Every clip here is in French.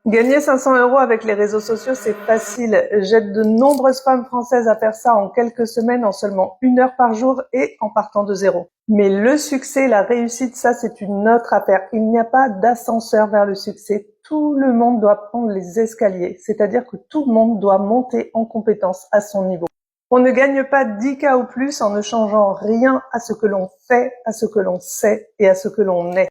Gagner 500 € avec les réseaux sociaux, c'est facile. J'aide de nombreuses femmes françaises à faire ça en quelques semaines, en seulement 1 heure par jour et en partant de zéro. Mais le succès, la réussite, ça c'est une autre affaire. Il n'y a pas d'ascenseur vers le succès. Tout le monde doit prendre les escaliers, c'est-à-dire que tout le monde doit monter en compétence à son niveau. On ne gagne pas 10K ou plus en ne changeant rien à ce que l'on fait, à ce que l'on sait et à ce que l'on est.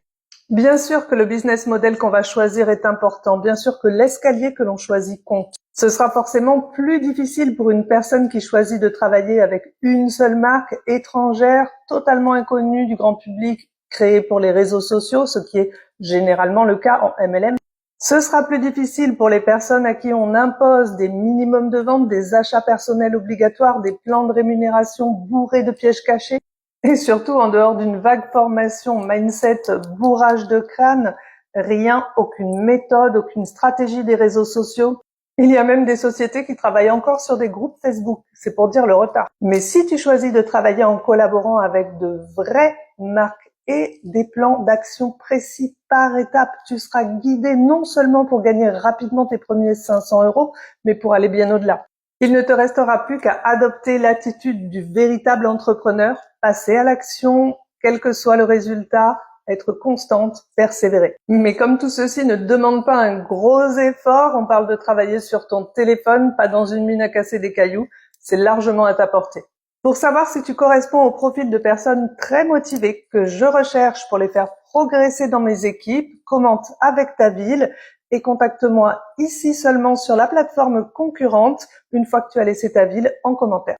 Bien sûr que le business model qu'on va choisir est important, bien sûr que l'escalier que l'on choisit compte. Ce sera forcément plus difficile pour une personne qui choisit de travailler avec une seule marque étrangère, totalement inconnue du grand public, créée pour les réseaux sociaux, ce qui est généralement le cas en MLM. Ce sera plus difficile pour les personnes à qui on impose des minimums de vente, des achats personnels obligatoires, des plans de rémunération bourrés de pièges cachés. Et surtout, en dehors d'une vague formation, mindset, bourrage de crâne, rien, aucune méthode, aucune stratégie des réseaux sociaux. Il y a même des sociétés qui travaillent encore sur des groupes Facebook. C'est pour dire le retard. Mais si tu choisis de travailler en collaborant avec de vraies marques et des plans d'action précis par étape, tu seras guidé non seulement pour gagner rapidement tes premiers 500 €, mais pour aller bien au-delà. Il ne te restera plus qu'à adopter l'attitude du véritable entrepreneur, passer à l'action, quel que soit le résultat, être constante, persévérer. Mais comme tout ceci ne demande pas un gros effort, on parle de travailler sur ton téléphone, pas dans une mine à casser des cailloux, c'est largement à ta portée. Pour savoir si tu corresponds au profil de personnes très motivées que je recherche pour les faire progresser dans mes équipes, commente avec ta ville et contacte-moi ici seulement sur la plateforme concurrente une fois que tu as laissé ta ville en commentaire.